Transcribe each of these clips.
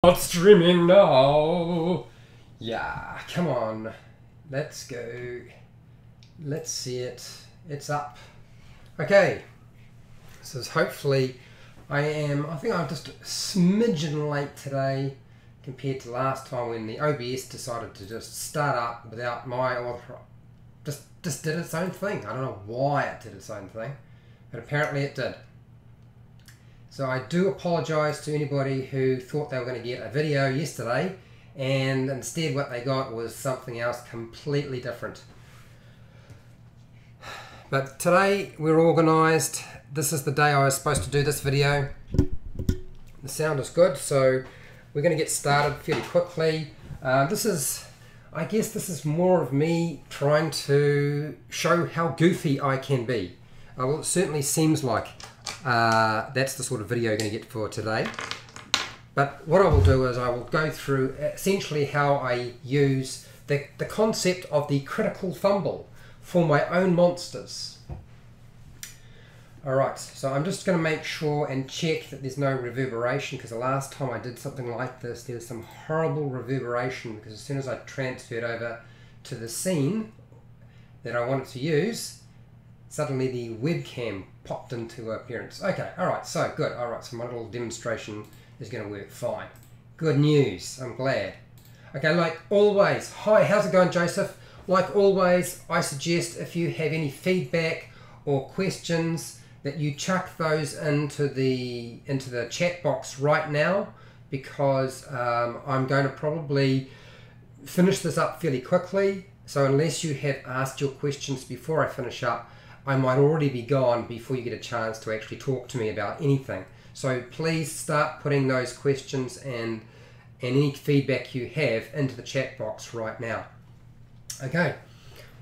Not streaming now. Yeah, come on. Let's go. Let's see it. It's up. Okay. This is hopefully I think I'm just a smidgen late today compared to last time when the OBS decided to just start up without my author. Just did its own thing. I don't know why it did its own thing, but apparently it did. So I do apologise to anybody who thought they were going to get a video yesterday and instead what they got was something else completely different. But today we're organised. This is the day I was supposed to do this video. The sound is good, so we're going to get started fairly quickly. I guess this is more of me trying to show how goofy I can be. Well, it certainly seems like that's the sort of video you're going to get for today. But what I will do is I will go through essentially how I use the concept of the critical fumble for my own monsters. Alright, so I'm just going to make sure and check that there's no reverberation, because the last time I did something like this there was some horrible reverberation, because as soon as I transferred over to the scene that I wanted to use, suddenly the webcam popped into appearance. Okay, alright, so good. Alright, so my little demonstration is going to work fine. Good news, I'm glad. Okay, like always, hi, how's it going, Joseph? Like always, I suggest if you have any feedback or questions that you chuck those into the chat box right now, because I'm going to probably finish this up fairly quickly. So unless you have asked your questions before I finish up, I might already be gone before you get a chance to actually talk to me about anything. So please start putting those questions and any feedback you have into the chat box right now. Okay,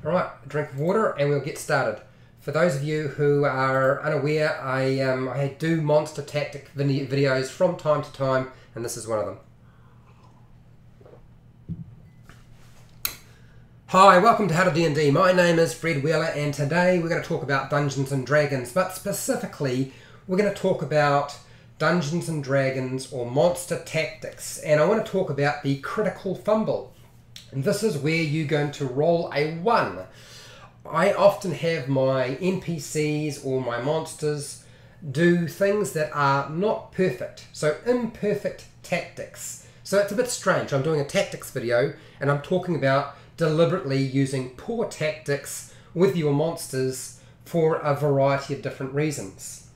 all right, a drink of water and we'll get started. For those of you who are unaware, I do monster tactic videos from time to time, and this is one of them. Hi, welcome to How to D&D. My name is Fred Wheeler, and today we're going to talk about Dungeons and Dragons, but specifically we're going to talk about Dungeons and Dragons or monster tactics, and I want to talk about the critical fumble. And this is where you're going to roll a 1. I often have my NPCs or my monsters do things that are not perfect, so imperfect tactics. So it's a bit strange. I'm doing a tactics video and I'm talking about deliberately using poor tactics with your monsters for a variety of different reasons.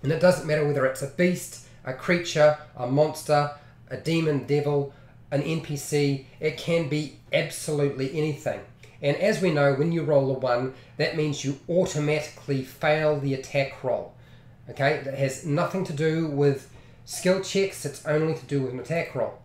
And it doesn't matter whether it's a beast, a creature, a monster, a demon, devil, an NPC, it can be absolutely anything. And as we know, when you roll a 1, that means you automatically fail the attack roll. Okay, it has nothing to do with skill checks, it's only to do with an attack roll.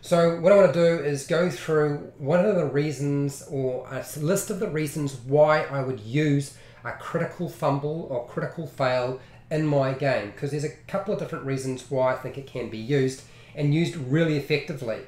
So what I want to do is go through one of the reasons, or a list of the reasons why I would use a critical fumble or critical fail in my game, because there's a couple of different reasons why I think it can be used and used really effectively.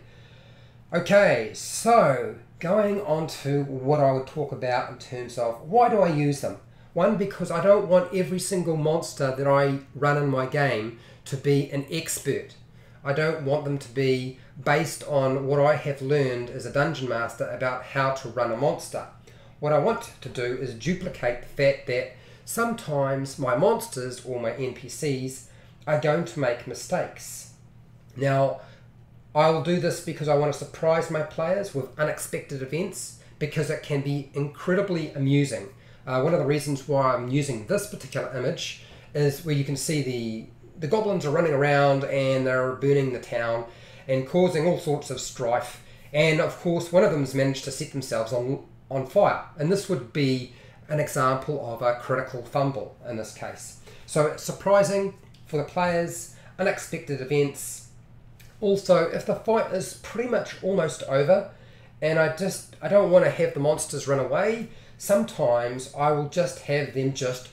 Okay, so going on to what I would talk about in terms of why do I use them. One, because I don't want every single monster that I run in my game to be an expert. I don't want them to be based on what I have learned as a dungeon master about how to run a monster. What I want to do is duplicate the fact that sometimes my monsters or my NPCs are going to make mistakes. Now, I will do this because I want to surprise my players with unexpected events, because it can be incredibly amusing. One of the reasons why I'm using this particular image is where you can see the goblins are running around and they're burning the town and causing all sorts of strife. And of course, one of them's managed to set themselves on fire. And this would be an example of a critical fumble in this case. So it's surprising for the players, unexpected events. Also, if the fight is pretty much almost over and I don't want to have the monsters run away, sometimes I will just have them just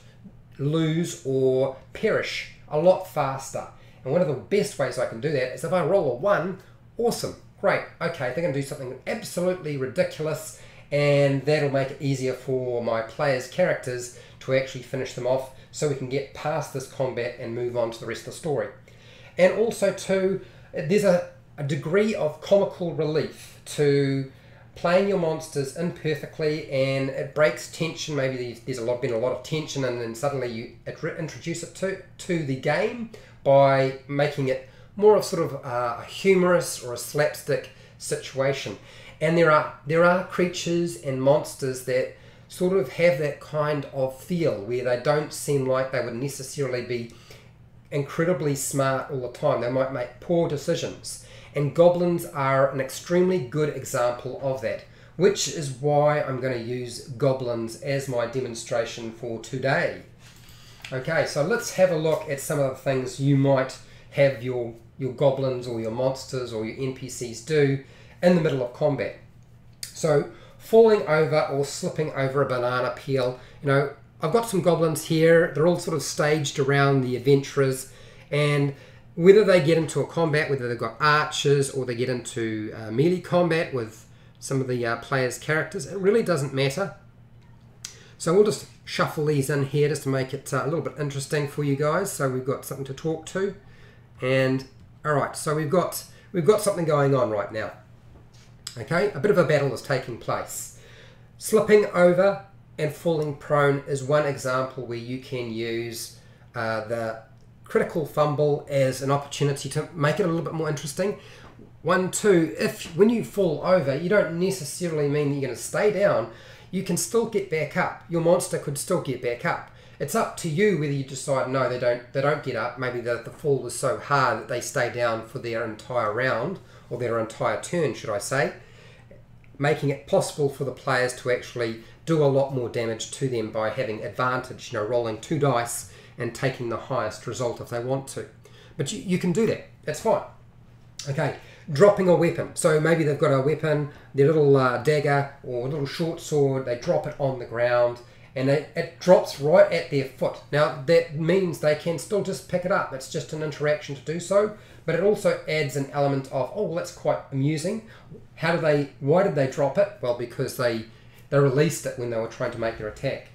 lose or perish a lot faster. And one of the best ways I can do that is if I roll a 1, awesome, great, okay, they're going to do something absolutely ridiculous, and that'll make it easier for my players' characters to actually finish them off so we can get past this combat and move on to the rest of the story. And also too, there's a degree of comical relief to playing your monsters imperfectly, and it breaks tension. Maybe there's been a lot of tension, and then suddenly you introduce it to the game by making it more of sort of a humorous or a slapstick situation. And there are creatures and monsters that sort of have that kind of feel where they don't seem like they would necessarily be incredibly smart all the time. They might make poor decisions. And goblins are an extremely good example of that, which is why I'm going to use goblins as my demonstration for today. Okay, so let's have a look at some of the things you might have your goblins or your monsters or your NPCs do in the middle of combat. So falling over or slipping over a banana peel. I've got some goblins here. They're all sort of staged around the adventurers, and whether they get into a combat, whether they've got archers or they get into melee combat with some of the players' characters, it really doesn't matter. So we'll just shuffle these in here just to make it a little bit interesting for you guys, so we've got something to talk to. And alright, so we've got something going on right now. Okay, a bit of a battle is taking place. Slipping over and falling prone is one example where you can use the critical fumble as an opportunity to make it a little bit more interesting. 1, 2, when you fall over, you don't necessarily mean that you're going to stay down. You can still get back up. Your monster could still get back up. It's up to you whether you decide no, they don't get up. Maybe the fall was so hard that they stay down for their entire round, or their entire turn, should I say, making it possible for the players to actually do a lot more damage to them by having advantage, rolling 2 dice and taking the highest result if they want to. But you can do that. That's fine. Okay, dropping a weapon. So maybe they've got a weapon, their little dagger or little short sword, they drop it on the ground, and it drops right at their foot. Now that means they can still just pick it up. It's just an interaction to do so, but it also adds an element of, oh, well, that's quite amusing. Why did they drop it? Well, because they released it when they were trying to make their attack.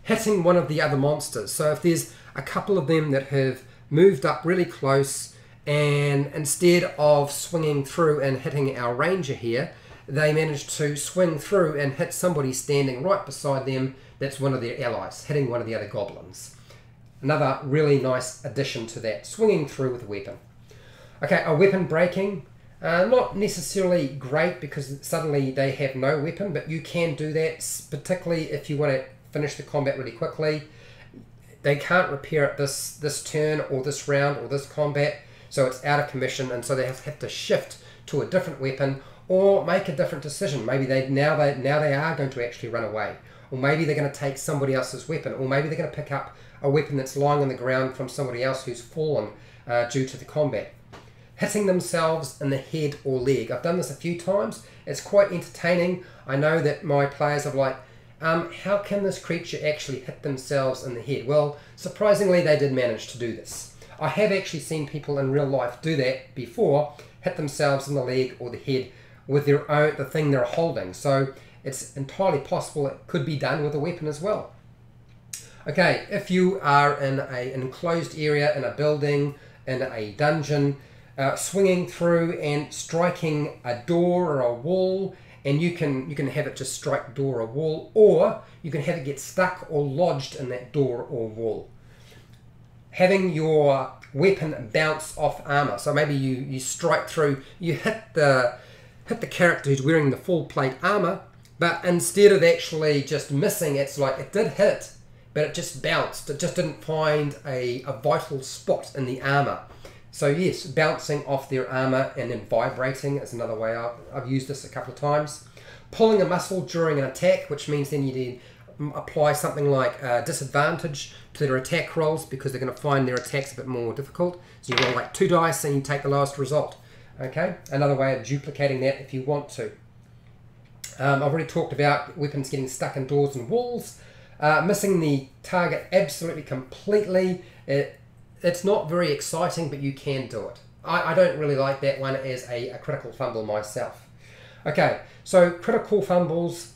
Hitting one of the other monsters. So if there's a couple of them that have moved up really close, and instead of swinging through and hitting our ranger here, they managed to swing through and hit somebody standing right beside them that's one of their allies, hitting one of the other goblins. Another really nice addition to that, swinging through with a weapon. Okay, a weapon breaking. Not necessarily great because suddenly they have no weapon, but you can do that, particularly if you want to finish the combat really quickly. They can't repair it this turn or this round or this combat, so it's out of commission, and so they have to shift to a different weapon or make a different decision. Maybe now they are going to actually run away, or maybe they're going to take somebody else's weapon, or maybe they're going to pick up a weapon that's lying on the ground from somebody else who's fallen due to the combat. Hitting themselves in the head or leg. I've done this a few times. It's quite entertaining. I know that my players are like, how can this creature actually hit themselves in the head? Well, surprisingly, they did manage to do this. I have actually seen people in real life do that before, hit themselves in the leg or the head with the thing they're holding. So it's entirely possible it could be done with a weapon as well. Okay, if you are in an enclosed area, in a building, in a dungeon, swinging through and striking a door or a wall, and you can have it just strike door or wall, or you can have it get stuck or lodged in that door or wall. Having your weapon bounce off armor, so maybe you strike through, you hit the character who's wearing the full plate armor, but instead of actually just missing, it's like it did hit, but it just bounced. It just didn't find a vital spot in the armor. So yes, bouncing off their armor and then vibrating is another way. I've used this a couple of times. Pulling a muscle during an attack, which means then you need apply something like disadvantage to their attack rolls because they're going to find their attacks a bit more difficult. So you roll like 2 dice and you take the lowest result. Okay, another way of duplicating that if you want to. I've already talked about weapons getting stuck in doors and walls. Missing the target absolutely completely. It's not very exciting, but you can do it. I don't really like that one as a critical fumble myself. Okay, so critical fumbles,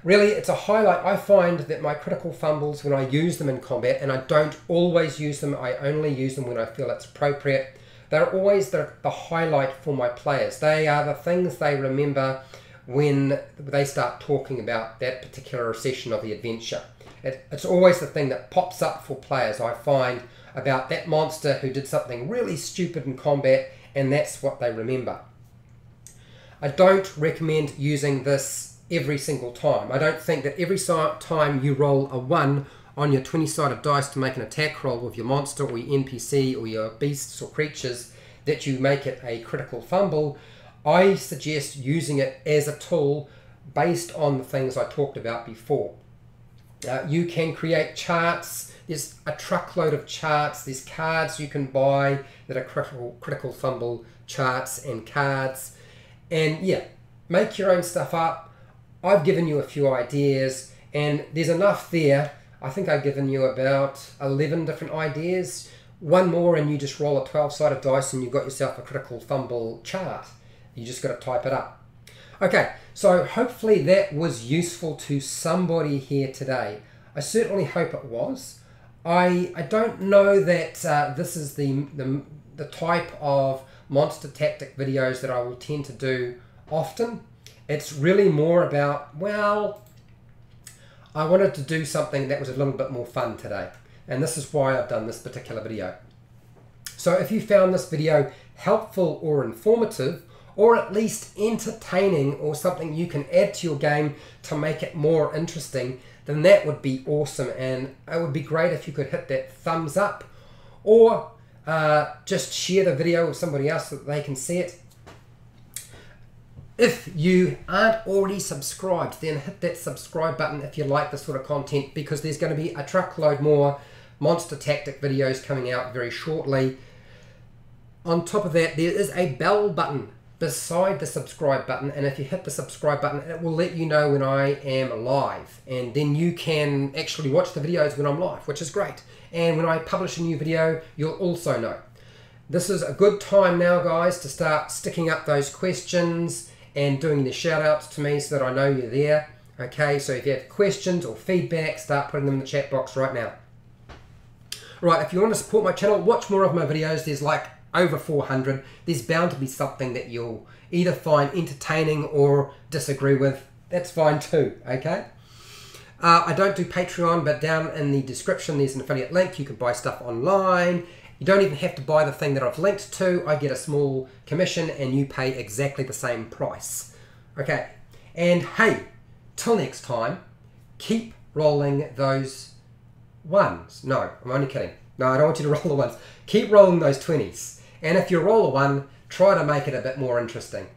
really it's a highlight. I find that my critical fumbles, when I use them in combat, and I don't always use them, I only use them when I feel it's appropriate, They're always the highlight for my players. They are the things they remember when they start talking about that particular session of the adventure. It's always the thing that pops up for players, I find, about that monster who did something really stupid in combat, and that's what they remember. I don't recommend using this every single time. I don't think that every time you roll a 1 on your 20-sided dice to make an attack roll with your monster or your NPC or your beasts or creatures that you make it a critical fumble. I suggest using it as a tool based on the things I talked about before. You can create charts. There's a truckload of charts. There's cards you can buy that are critical fumble charts and cards. And yeah, make your own stuff up. I've given you a few ideas, and there's enough there. I think I've given you about 11 different ideas. One more and you just roll a 12-sided dice and you've got yourself a critical fumble chart. You just got to type it up. Okay, so hopefully that was useful to somebody here today. I certainly hope it was. I don't know that this is the type of monster tactic videos that I will tend to do often. It's really more about, well, I wanted to do something that was a little bit more fun today, and this is why I've done this particular video. So if you found this video helpful or informative, or at least entertaining, or something you can add to your game to make it more interesting, then that would be awesome, and it would be great if you could hit that thumbs up, or just share the video with somebody else so that they can see it. If you aren't already subscribed, then hit that subscribe button if you like this sort of content, because there's going to be a truckload more monster tactic videos coming out very shortly. On top of that, there is a bell button beside the subscribe button, and if you hit the subscribe button, it will let you know when I am live, and then you can actually watch the videos when I'm live, which is great. And when I publish a new video, you'll also know. This is a good time now, guys, to start sticking up those questions and doing the shout outs to me so that I know you're there. Okay, so if you have questions or feedback, start putting them in the chat box right now. Right, if you want to support my channel, watch more of my videos. There's like over 400. There's bound to be something that you'll either find entertaining or disagree with. That's fine too, okay? I don't do Patreon, but down in the description there's an affiliate link. You can buy stuff online. You don't even have to buy the thing that I've linked to. I get a small commission and you pay exactly the same price. Okay, and hey, till next time, keep rolling those ones. No, I'm only kidding. No, I don't want you to roll the ones. Keep rolling those 20s. And if you roll a 1, try to make it a bit more interesting.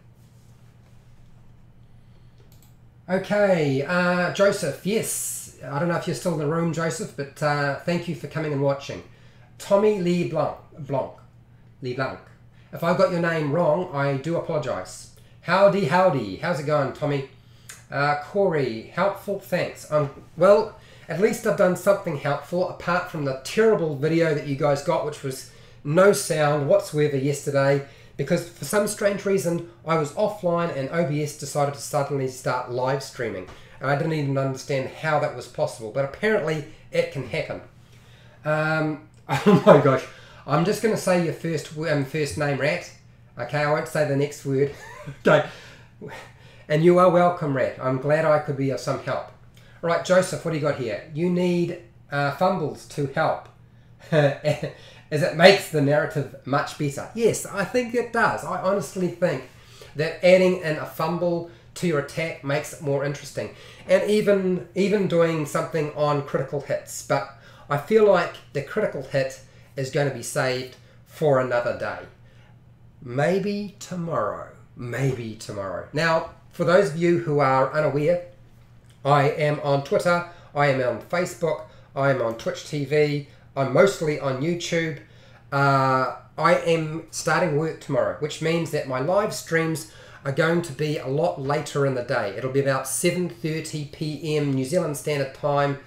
Okay, Joseph, yes. I don't know if you're still in the room, Joseph, but thank you for coming and watching. Tommy LeBlanc. If I got your name wrong, I do apologise. Howdy, howdy. How's it going, Tommy? Corey, helpful, thanks. Well, at least I've done something helpful, apart from the terrible video that you guys got, which was no sound whatsoever yesterday, because for some strange reason, I was offline and OBS decided to suddenly start live streaming. And I didn't even understand how that was possible, but apparently it can happen. Oh my gosh, I'm just going to say your first name, Rat. Okay, I won't say the next word. Okay, and you are welcome, Rat. I'm glad I could be of some help. All right, Joseph, what do you got here? You need Fumbles to help, as it makes the narrative much better. Yes, I think it does. I honestly think that adding in a fumble to your attack makes it more interesting, and even doing something on critical hits. But I feel like the critical hit is going to be saved for another day. Maybe tomorrow. Maybe tomorrow. Now, for those of you who are unaware, I am on Twitter, I am on Facebook, I am on Twitch TV, I'm mostly on YouTube. I am starting work tomorrow, which means that my live streams are going to be a lot later in the day. It'll be about 7:30 PM New Zealand Standard Time.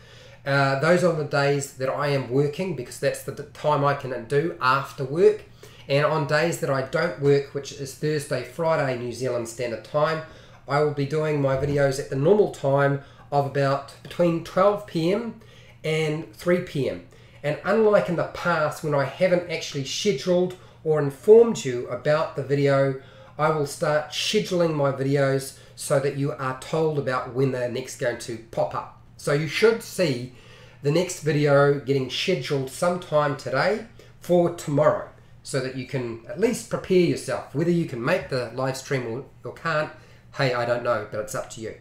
Those are the days that I am working, because that's the time I can do after work. And on days that I don't work, which is Thursday, Friday, New Zealand Standard Time, I will be doing my videos at the normal time of about between 12 PM and 3 PM. And unlike in the past, when I haven't actually scheduled or informed you about the video, I will start scheduling my videos so that you are told about when they're next going to pop up. So you should see the next video getting scheduled sometime today for tomorrow, so that you can at least prepare yourself. Whether you can make the live stream or can't, hey, I don't know, but it's up to you.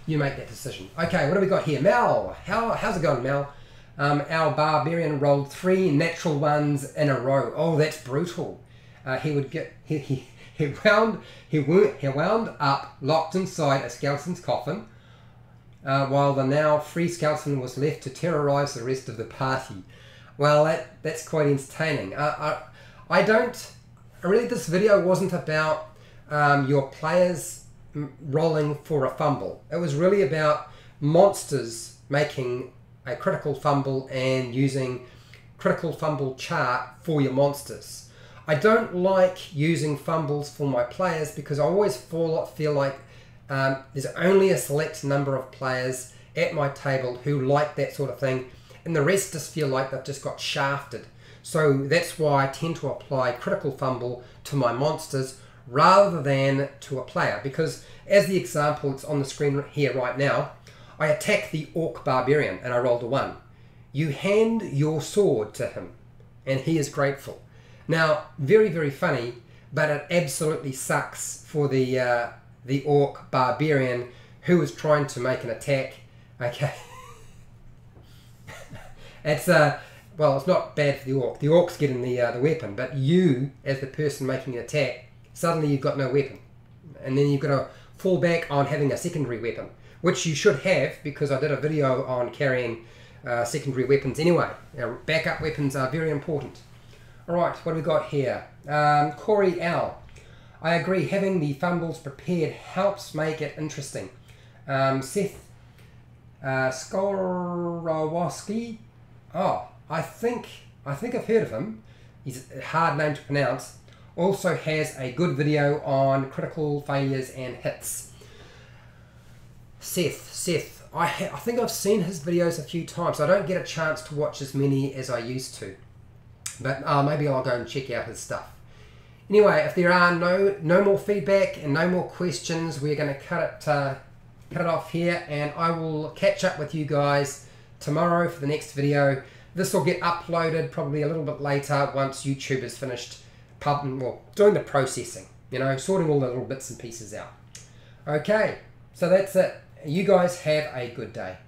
You make that decision. Okay, what do we got here? Mel, how's it going, Mel? Our barbarian rolled 3 natural ones in a row. Oh, that's brutal. He wound up locked inside a skeleton's coffin, while the now free skeleton was left to terrorize the rest of the party. Well, that's quite entertaining. Really, this video wasn't about your players rolling for a fumble. It was really about monsters making a critical fumble and using critical fumble chart for your monsters. I don't like using fumbles for my players because I always feel like there's only a select number of players at my table who like that sort of thing, and the rest just feel like they've just got shafted. So that's why I tend to apply critical fumble to my monsters rather than to a player, because as the example it's on the screen here right now, I attack the Orc Barbarian and I rolled a 1. You hand your sword to him and he is grateful. Now, very, very funny, but it absolutely sucks for the Orc Barbarian who is trying to make an attack. Okay. Well, it's not bad for the Orc. The Orc's getting the weapon, but you, as the person making an attack, suddenly you've got no weapon. And then you've got to fall back on having a secondary weapon, which you should have, because I did a video on carrying secondary weapons anyway. Backup weapons are very important. Alright, what do we got here? Corey L. I agree, having the fumbles prepared helps make it interesting. Seth Skorowoski. Oh, I think I've heard of him. He's a hard name to pronounce. Also has a good video on critical failures and hits. Seth, I think I've seen his videos a few times. I don't get a chance to watch as many as I used to, but maybe I'll go and check out his stuff. Anyway, if there are no more feedback and no more questions, we're going to cut it off here, and I will catch up with you guys tomorrow for the next video. This will get uploaded probably a little bit later once YouTube has finished doing the processing, sorting all the little bits and pieces out. Okay, so that's it. You guys have a good day.